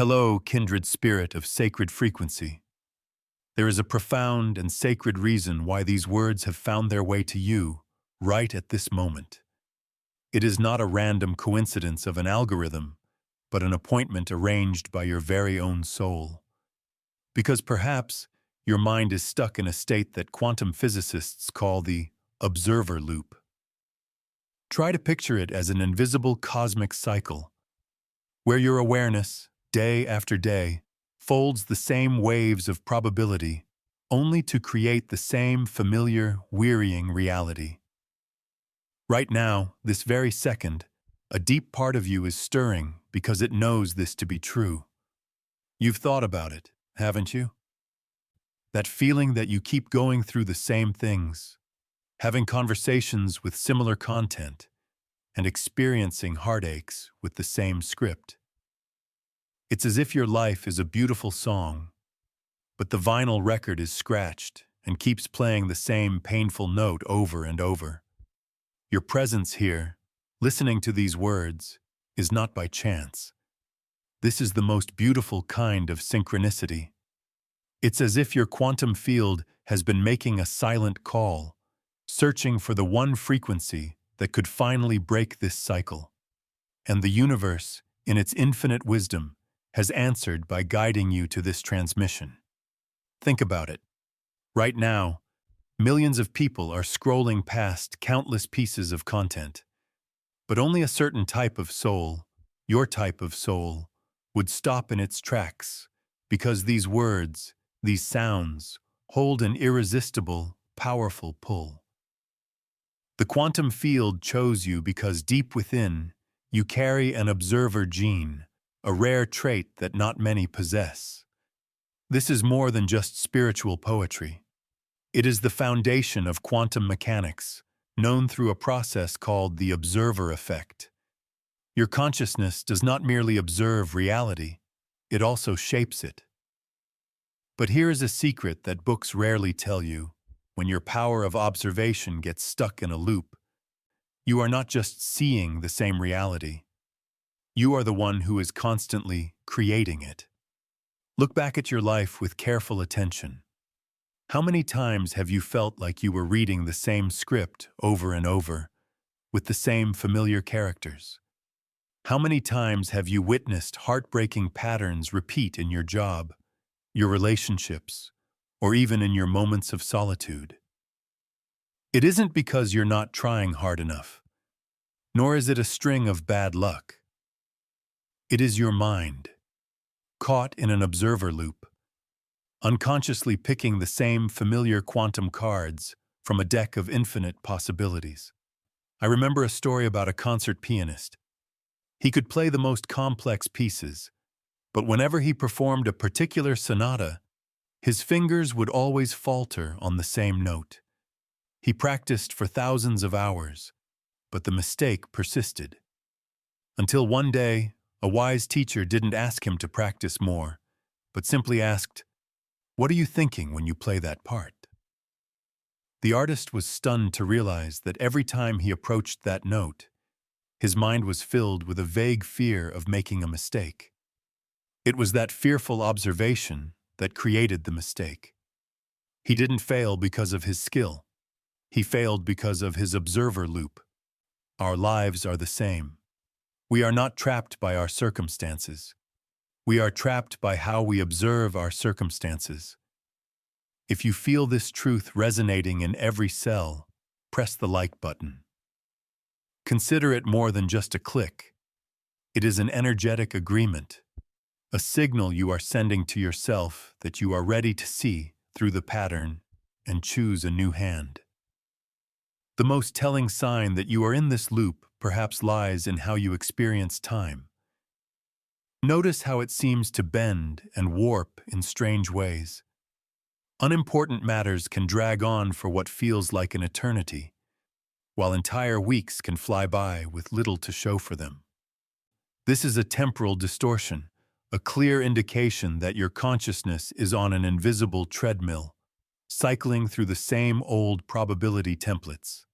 Hello, kindred spirit of sacred frequency. There is a profound and sacred reason why these words have found their way to you right at this moment. It is not a random coincidence of an algorithm, but an appointment arranged by your very own soul. Because perhaps your mind is stuck in a state that quantum physicists call the observer loop. Try to picture it as an invisible cosmic cycle, where your awareness, day after day, folds the same waves of probability, only to create the same familiar, wearying reality. Right now, this very second, a deep part of you is stirring because it knows this to be true. You've thought about it, haven't you? That feeling that you keep going through the same things, having conversations with similar content, and experiencing heartaches with the same script. It's as if your life is a beautiful song, but the vinyl record is scratched and keeps playing the same painful note over and over. Your presence here, listening to these words, is not by chance. This is the most beautiful kind of synchronicity. It's as if your quantum field has been making a silent call, searching for the one frequency that could finally break this cycle. And the universe, in its infinite wisdom, has answered by guiding you to this transmission. Think about it. Right now, millions of people are scrolling past countless pieces of content. But only a certain type of soul, your type of soul, would stop in its tracks, because these words, these sounds, hold an irresistible, powerful pull. The quantum field chose you because deep within, you carry an observer gene, a rare trait that not many possess. This is more than just spiritual poetry. It is the foundation of quantum mechanics, known through a process called the observer effect. Your consciousness does not merely observe reality, it also shapes it. But here is a secret that books rarely tell you. When your power of observation gets stuck in a loop, you are not just seeing the same reality. You are the one who is constantly creating it. Look back at your life with careful attention. How many times have you felt like you were reading the same script over and over, with the same familiar characters? How many times have you witnessed heartbreaking patterns repeat in your job, your relationships, or even in your moments of solitude? It isn't because you're not trying hard enough, nor is it a string of bad luck. It is your mind, caught in an observer loop, unconsciously picking the same familiar quantum cards from a deck of infinite possibilities. I remember a story about a concert pianist. He could play the most complex pieces, but whenever he performed a particular sonata, his fingers would always falter on the same note. He practiced for thousands of hours, but the mistake persisted. Until one day, a wise teacher didn't ask him to practice more, but simply asked, "What are you thinking when you play that part?" The artist was stunned to realize that every time he approached that note, his mind was filled with a vague fear of making a mistake. It was that fearful observation that created the mistake. He didn't fail because of his skill. He failed because of his observer loop. Our lives are the same. We are not trapped by our circumstances. We are trapped by how we observe our circumstances. If you feel this truth resonating in every cell, press the like button. Consider it more than just a click. It is an energetic agreement, a signal you are sending to yourself that you are ready to see through the pattern and choose a new hand. The most telling sign that you are in this loop perhaps lies in how you experience time. Notice how it seems to bend and warp in strange ways. Unimportant matters can drag on for what feels like an eternity, while entire weeks can fly by with little to show for them. This is a temporal distortion, a clear indication that your consciousness is on an invisible treadmill, cycling through the same old probability templates.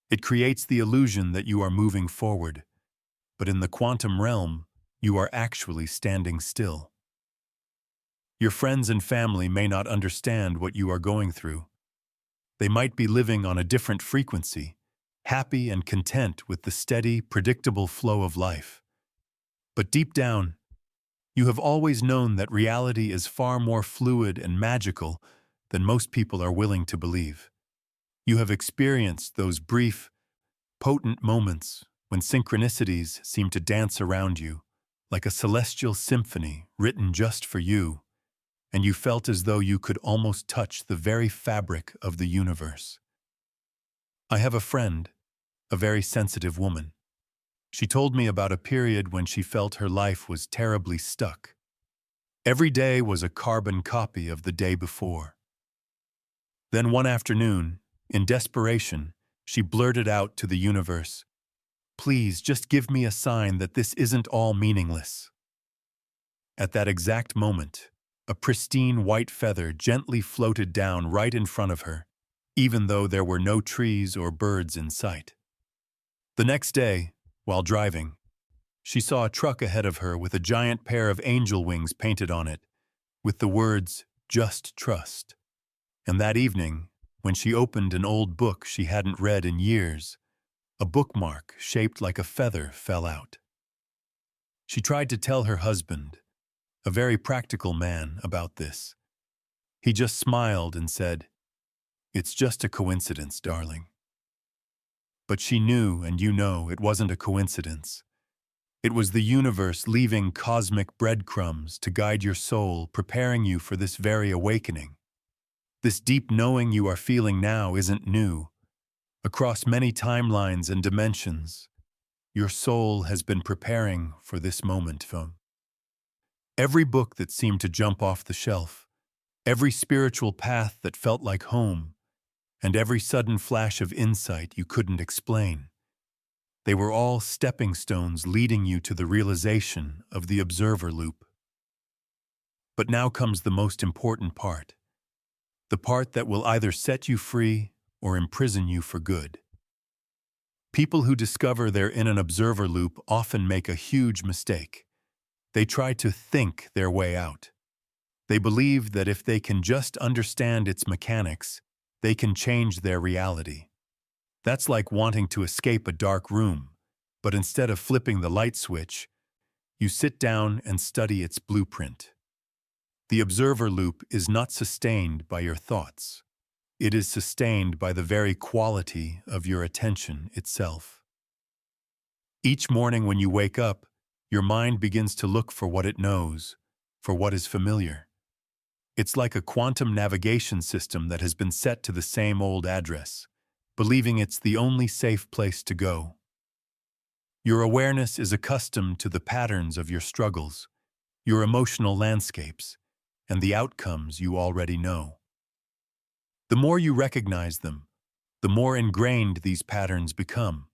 It creates the illusion that you are moving forward, but in the quantum realm, you are actually standing still. Your friends and family may not understand what you are going through. They might be living on a different frequency, happy and content with the steady, predictable flow of life. But deep down, you have always known that reality is far more fluid and magical than most people are willing to believe. You have experienced those brief, potent moments when synchronicities seem to dance around you, like a celestial symphony written just for you, and you felt as though you could almost touch the very fabric of the universe. I have a friend, a very sensitive woman. She told me about a period when she felt her life was terribly stuck. Every day was a carbon copy of the day before. Then one afternoon, in desperation, she blurted out to the universe, "Please, just give me a sign that this isn't all meaningless." At that exact moment, a pristine white feather gently floated down right in front of her, even though there were no trees or birds in sight. The next day, while driving, she saw a truck ahead of her with a giant pair of angel wings painted on it, with the words, "Just trust." And that evening, when she opened an old book she hadn't read in years, a bookmark shaped like a feather fell out. She tried to tell her husband, a very practical man, about this. He just smiled and said, "It's just a coincidence, darling." But she knew, and you know, it wasn't a coincidence. It was the universe leaving cosmic breadcrumbs to guide your soul, preparing you for this very awakening. This deep knowing you are feeling now isn't new. Across many timelines and dimensions, your soul has been preparing for this moment. Every book that seemed to jump off the shelf, every spiritual path that felt like home, and every sudden flash of insight you couldn't explain. They were all stepping stones leading you to the realization of the observer loop. But now comes the most important part, the part that will either set you free or imprison you for good. People who discover they're in an observer loop often make a huge mistake. They try to think their way out. They believe that if they can just understand its mechanics, they can change their reality. That's like wanting to escape a dark room, but instead of flipping the light switch, you sit down and study its blueprint. The observer loop is not sustained by your thoughts. It is sustained by the very quality of your attention itself. Each morning when you wake up, your mind begins to look for what it knows, for what is familiar. It's like a quantum navigation system that has been set to the same old address, believing it's the only safe place to go. Your awareness is accustomed to the patterns of your struggles, your emotional landscapes, and the outcomes you already know. The more you recognize them, the more ingrained these patterns become.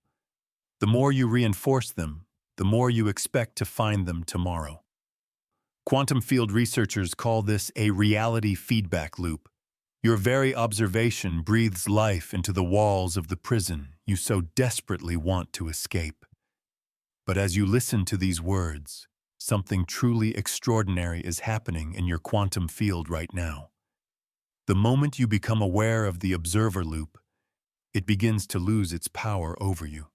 The more you reinforce them, the more you expect to find them tomorrow. Quantum field researchers call this a reality feedback loop. Your very observation breathes life into the walls of the prison you so desperately want to escape. But as you listen to these words, something truly extraordinary is happening in your quantum field right now. The moment you become aware of the observer loop, it begins to lose its power over you.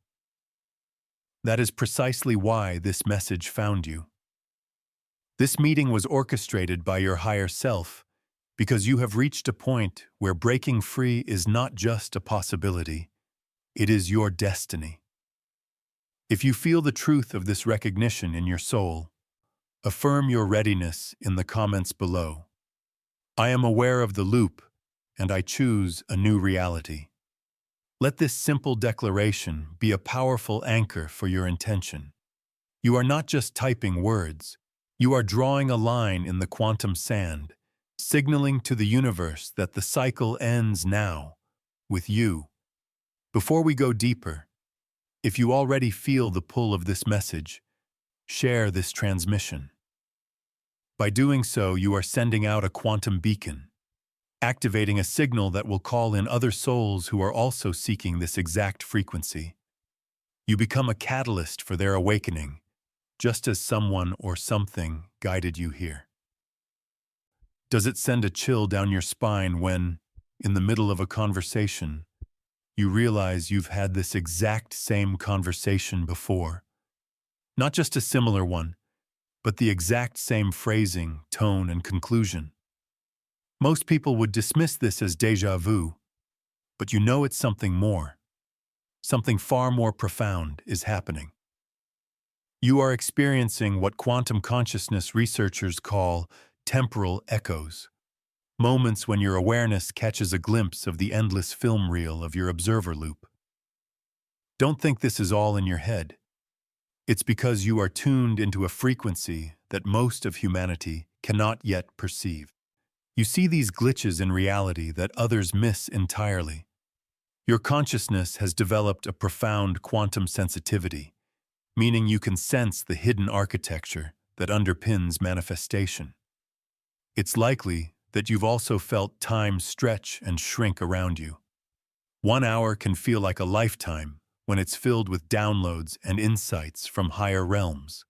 That is precisely why this message found you. This meeting was orchestrated by your higher self because you have reached a point where breaking free is not just a possibility, it is your destiny. If you feel the truth of this recognition in your soul, affirm your readiness in the comments below. I am aware of the loop, and I choose a new reality. Let this simple declaration be a powerful anchor for your intention. You are not just typing words, you are drawing a line in the quantum sand, signaling to the universe that the cycle ends now, with you. Before we go deeper, if you already feel the pull of this message, share this transmission. By doing so, you are sending out a quantum beacon, activating a signal that will call in other souls who are also seeking this exact frequency. You become a catalyst for their awakening, just as someone or something guided you here? Does it send a chill down your spine when, in the middle of a conversation, you realize you've had this exact same conversation before? Not just a similar one, but the exact same phrasing, tone, and conclusion. Most people would dismiss this as déjà vu, but you know it's something more. Something far more profound is happening. You are experiencing what quantum consciousness researchers call temporal echoes, moments when your awareness catches a glimpse of the endless film reel of your observer loop. Don't think this is all in your head. It's because you are tuned into a frequency that most of humanity cannot yet perceive. You see these glitches in reality that others miss entirely. Your consciousness has developed a profound quantum sensitivity, meaning you can sense the hidden architecture that underpins manifestation. It's likely that you've also felt time stretch and shrink around you. 1 hour can feel like a lifetime when it's filled with downloads and insights from higher realms.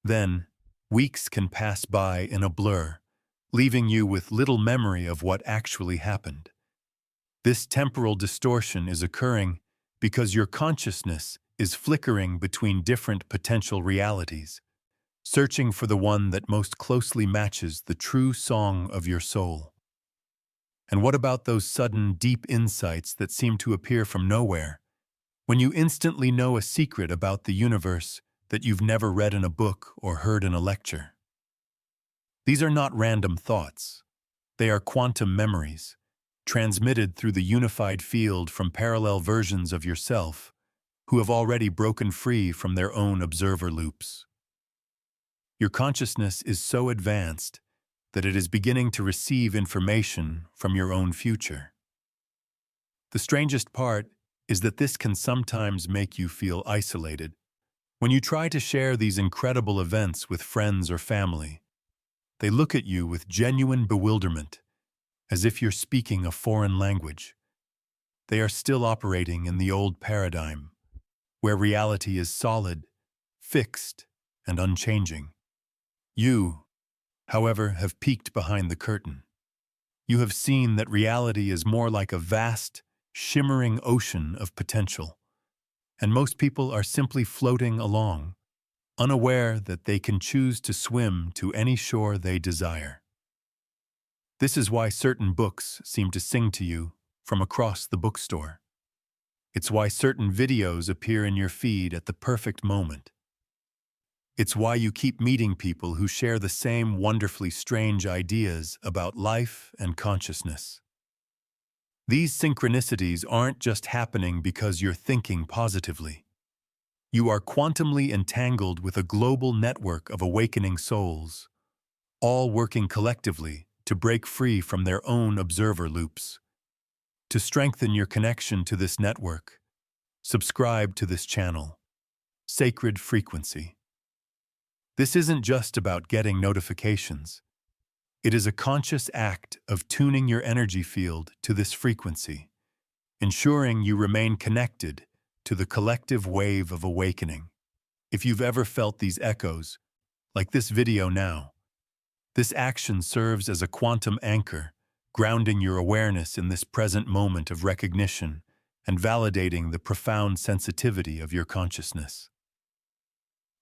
Then, weeks can pass by in a blur, leaving you with little memory of what actually happened. This temporal distortion is occurring because your consciousness is flickering between different potential realities, searching for the one that most closely matches the true song of your soul. And what about those sudden, deep insights that seem to appear from nowhere, when you instantly know a secret about the universe that you've never read in a book or heard in a lecture? These are not random thoughts. They are quantum memories, transmitted through the unified field from parallel versions of yourself who have already broken free from their own observer loops. Your consciousness is so advanced that it is beginning to receive information from your own future. The strangest part is that this can sometimes make you feel isolated. When you try to share these incredible events with friends or family, they look at you with genuine bewilderment, as if you're speaking a foreign language. They are still operating in the old paradigm, where reality is solid, fixed, and unchanging. You, however, have peeked behind the curtain. You have seen that reality is more like a vast, shimmering ocean of potential, and most people are simply floating along, unaware that they can choose to swim to any shore they desire. This is why certain books seem to sing to you from across the bookstore. It's why certain videos appear in your feed at the perfect moment. It's why you keep meeting people who share the same wonderfully strange ideas about life and consciousness. These synchronicities aren't just happening because you're thinking positively. You are quantumly entangled with a global network of awakening souls, all working collectively to break free from their own observer loops. To strengthen your connection to this network, subscribe to this channel, Sacred Frequency. This isn't just about getting notifications. It is a conscious act of tuning your energy field to this frequency, ensuring you remain connected to the collective wave of awakening. If you've ever felt these echoes, like this video now, this action serves as a quantum anchor, grounding your awareness in this present moment of recognition and validating the profound sensitivity of your consciousness.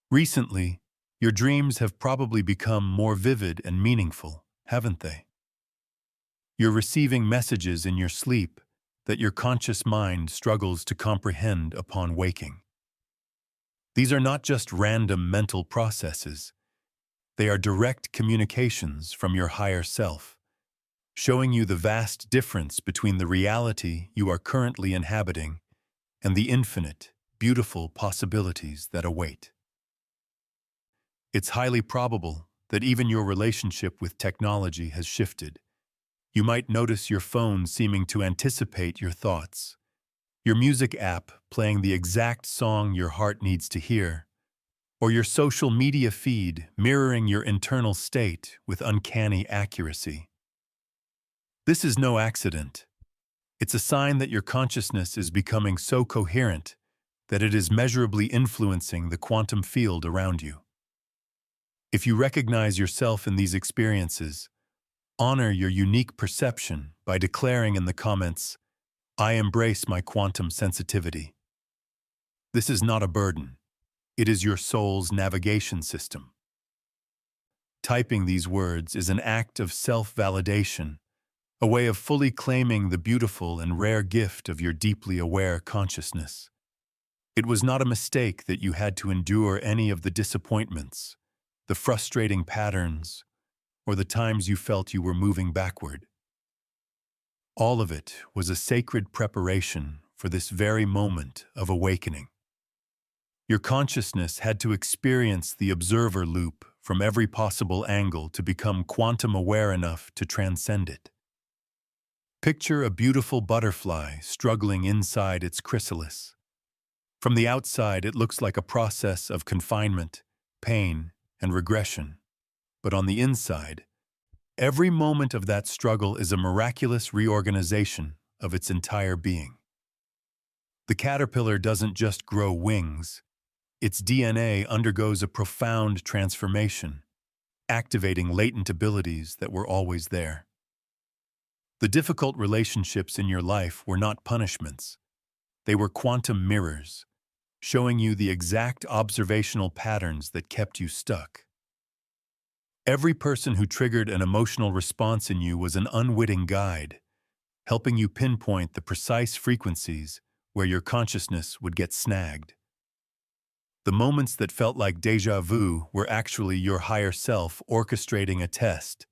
Recently, your dreams have probably become more vivid and meaningful, haven't they? You're receiving messages in your sleep that your conscious mind struggles to comprehend upon waking. These are not just random mental processes. They are direct communications from your higher self, showing you the vast difference between the reality you are currently inhabiting and the infinite, beautiful possibilities that await. It's highly probable that even your relationship with technology has shifted. You might notice your phone seeming to anticipate your thoughts, your music app playing the exact song your heart needs to hear, or your social media feed mirroring your internal state with uncanny accuracy. This is no accident. It's a sign that your consciousness is becoming so coherent that it is measurably influencing the quantum field around you. If you recognize yourself in these experiences, honor your unique perception by declaring in the comments, "I embrace my quantum sensitivity." This is not a burden. It is your soul's navigation system. Typing these words is an act of self-validation, a way of fully claiming the beautiful and rare gift of your deeply aware consciousness. It was not a mistake that you had to endure any of the disappointments, the frustrating patterns, or the times you felt you were moving backward. All of it was a sacred preparation for this very moment of awakening. Your consciousness had to experience the observer loop from every possible angle to become quantum aware enough to transcend it. Picture a beautiful butterfly struggling inside its chrysalis. From the outside, it looks like a process of confinement, pain, and regression. But on the inside, every moment of that struggle is a miraculous reorganization of its entire being. The caterpillar doesn't just grow wings. Its DNA undergoes a profound transformation, activating latent abilities that were always there. The difficult relationships in your life were not punishments. They were quantum mirrors, showing you the exact observational patterns that kept you stuck. Every person who triggered an emotional response in you was an unwitting guide, helping you pinpoint the precise frequencies where your consciousness would get snagged. The moments that felt like déjà vu were actually your higher self orchestrating a test,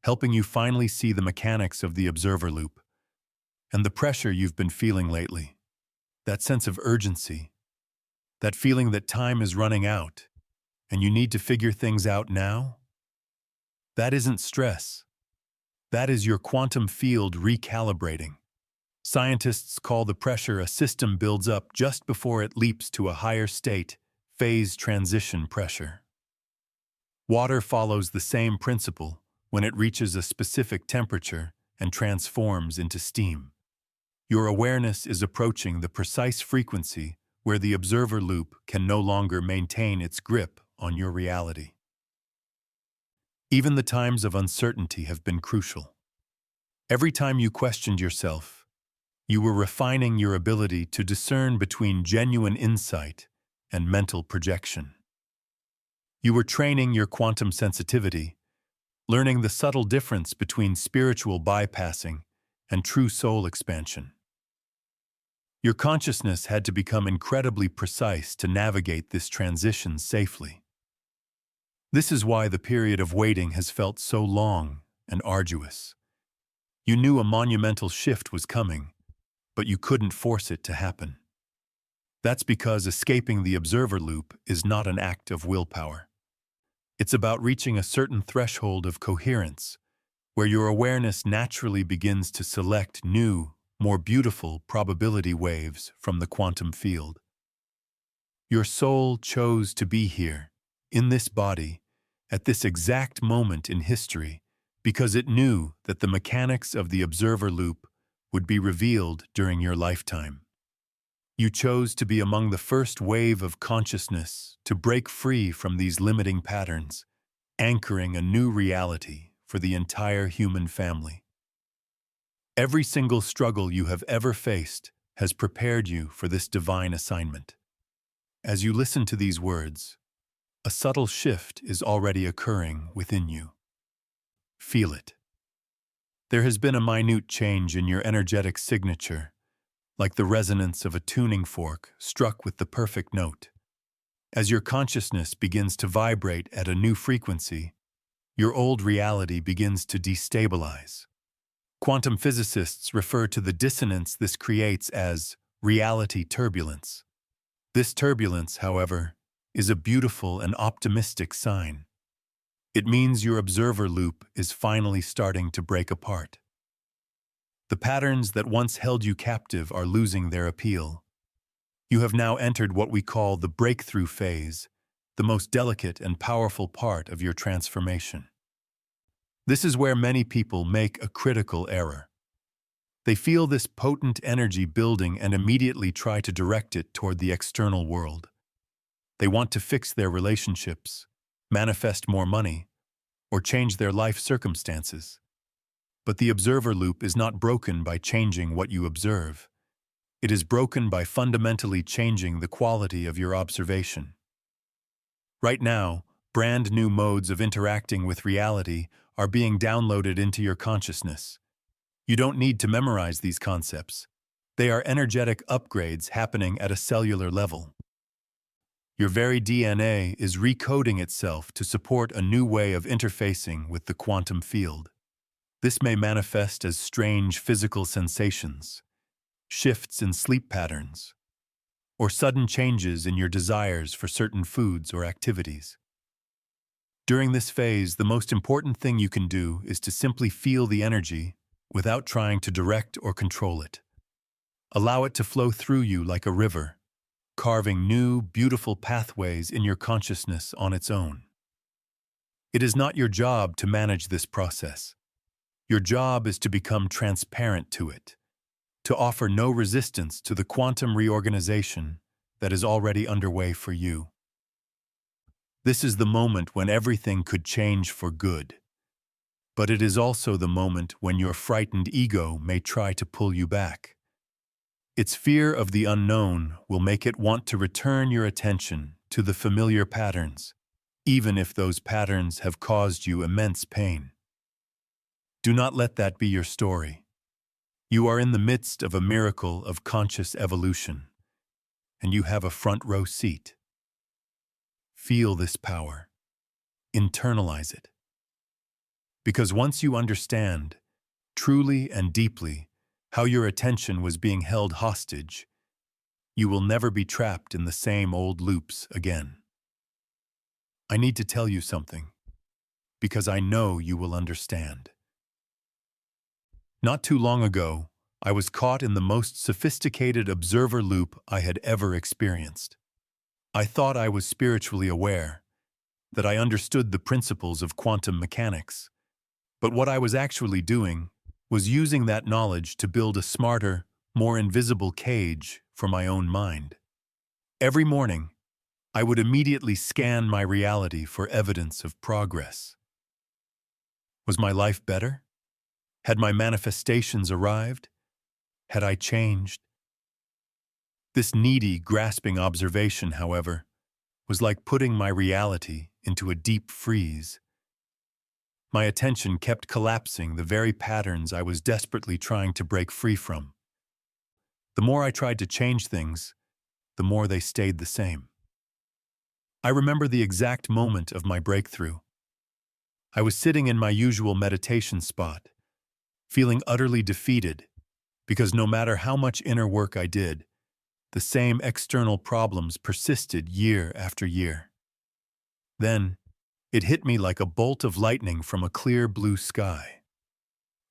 helping you finally see the mechanics of the observer loop. And the pressure you've been feeling lately, that sense of urgency, that feeling that time is running out and you need to figure things out now, that isn't stress. That is your quantum field recalibrating. Scientists call the pressure a system builds up just before it leaps to a higher state, phase transition pressure. Water follows the same principle when it reaches a specific temperature and transforms into steam. Your awareness is approaching the precise frequency where the observer loop can no longer maintain its grip on your reality. Even the times of uncertainty have been crucial. Every time you questioned yourself, you were refining your ability to discern between genuine insight and mental projection. You were training your quantum sensitivity, learning the subtle difference between spiritual bypassing and true soul expansion. Your consciousness had to become incredibly precise to navigate this transition safely. This is why the period of waiting has felt so long and arduous. You knew a monumental shift was coming, but you couldn't force it to happen. That's because escaping the observer loop is not an act of willpower. It's about reaching a certain threshold of coherence, where your awareness naturally begins to select new, more beautiful probability waves from the quantum field. Your soul chose to be here, in this body, at this exact moment in history, because it knew that the mechanics of the observer loop would be revealed during your lifetime. You chose to be among the first wave of consciousness to break free from these limiting patterns, anchoring a new reality for the entire human family. Every single struggle you have ever faced has prepared you for this divine assignment. As you listen to these words, a subtle shift is already occurring within you. Feel it. There has been a minute change in your energetic signature, like the resonance of a tuning fork struck with the perfect note. As your consciousness begins to vibrate at a new frequency, your old reality begins to destabilize. Quantum physicists refer to the dissonance this creates as reality turbulence. This turbulence, however, is a beautiful and optimistic sign. It means your observer loop is finally starting to break apart. The patterns that once held you captive are losing their appeal. You have now entered what we call the breakthrough phase, the most delicate and powerful part of your transformation. This is where many people make a critical error. They feel this potent energy building and immediately try to direct it toward the external world. They want to fix their relationships, manifest more money, or change their life circumstances. But the observer loop is not broken by changing what you observe. It is broken by fundamentally changing the quality of your observation. Right now, brand new modes of interacting with reality are being downloaded into your consciousness. You don't need to memorize these concepts. They are energetic upgrades happening at a cellular level. Your very DNA is recoding itself to support a new way of interfacing with the quantum field. This may manifest as strange physical sensations, shifts in sleep patterns, or sudden changes in your desires for certain foods or activities. During this phase, the most important thing you can do is to simply feel the energy without trying to direct or control it. Allow it to flow through you like a river, carving new, beautiful pathways in your consciousness on its own. It is not your job to manage this process. Your job is to become transparent to it, to offer no resistance to the quantum reorganization that is already underway for you. This is the moment when everything could change for good. But it is also the moment when your frightened ego may try to pull you back. Its fear of the unknown will make it want to return your attention to the familiar patterns, even if those patterns have caused you immense pain. Do not let that be your story. You are in the midst of a miracle of conscious evolution, and you have a front row seat. Feel this power. Internalize it. Because once you understand, truly and deeply, how your attention was being held hostage, you will never be trapped in the same old loops again. I need to tell you something, because I know you will understand. Not too long ago, I was caught in the most sophisticated observer loop I had ever experienced. I thought I was spiritually aware, that I understood the principles of quantum mechanics. But what I was actually doing was using that knowledge to build a smarter, more invisible cage for my own mind. Every morning, I would immediately scan my reality for evidence of progress. Was my life better? Had my manifestations arrived? Had I changed? This needy, grasping observation, however, was like putting my reality into a deep freeze. My attention kept collapsing the very patterns I was desperately trying to break free from. The more I tried to change things, the more they stayed the same. I remember the exact moment of my breakthrough. I was sitting in my usual meditation spot, feeling utterly defeated, because no matter how much inner work I did, the same external problems persisted year after year. Then, it hit me like a bolt of lightning from a clear blue sky.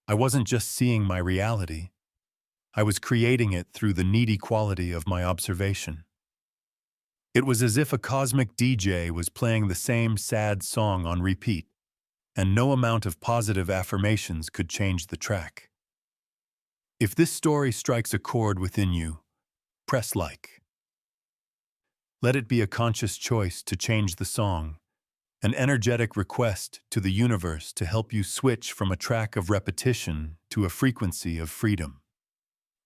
I wasn't just seeing my reality. I was creating it through the needy quality of my observation. It was as if a cosmic DJ was playing the same sad song on repeat, and no amount of positive affirmations could change the track. If this story strikes a chord within you, press like. Let it be a conscious choice to change the song, an energetic request to the universe to help you switch from a track of repetition to a frequency of freedom.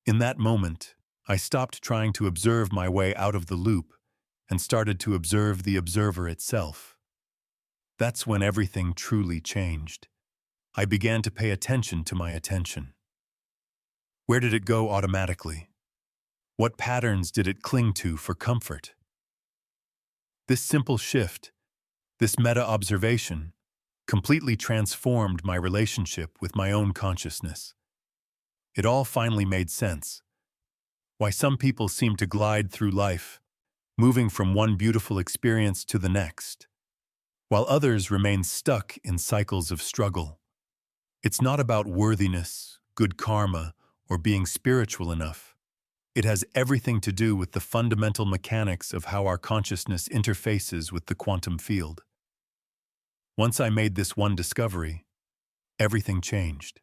In that moment, I stopped trying to observe my way out of the loop and started to observe the observer itself. That's when everything truly changed. I began to pay attention to my attention. Where did it go automatically? What patterns did it cling to for comfort? This simple shift, this meta-observation, completely transformed my relationship with my own consciousness. It all finally made sense. Why some people seem to glide through life, moving from one beautiful experience to the next, while others remain stuck in cycles of struggle. It's not about worthiness, good karma, or being spiritual enough. It has everything to do with the fundamental mechanics of how our consciousness interfaces with the quantum field. Once I made this one discovery, everything changed.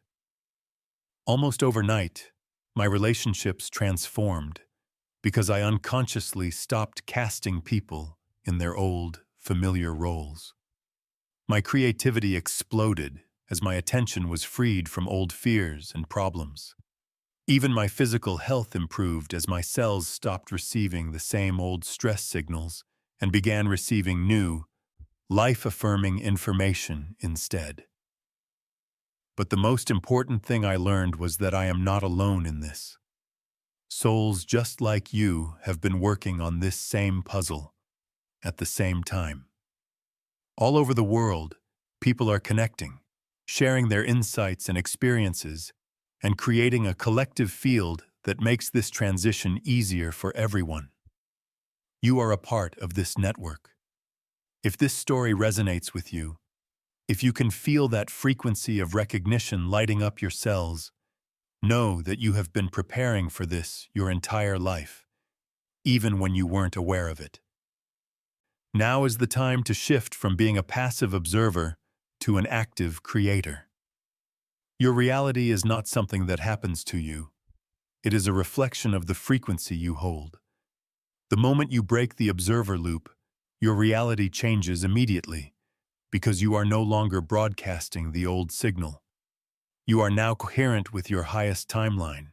Almost overnight, my relationships transformed because I unconsciously stopped casting people in their old, familiar roles. My creativity exploded as my attention was freed from old fears and problems. Even my physical health improved as my cells stopped receiving the same old stress signals and began receiving new, life-affirming information instead. But the most important thing I learned was that I am not alone in this. Souls just like you have been working on this same puzzle at the same time. All over the world, people are connecting, sharing their insights and experiences, and creating a collective field that makes this transition easier for everyone. You are a part of this network. If this story resonates with you, if you can feel that frequency of recognition lighting up your cells, know that you have been preparing for this your entire life, even when you weren't aware of it. Now is the time to shift from being a passive observer to an active creator. Your reality is not something that happens to you. It is a reflection of the frequency you hold. The moment you break the observer loop, your reality changes immediately, because you are no longer broadcasting the old signal. You are now coherent with your highest timeline,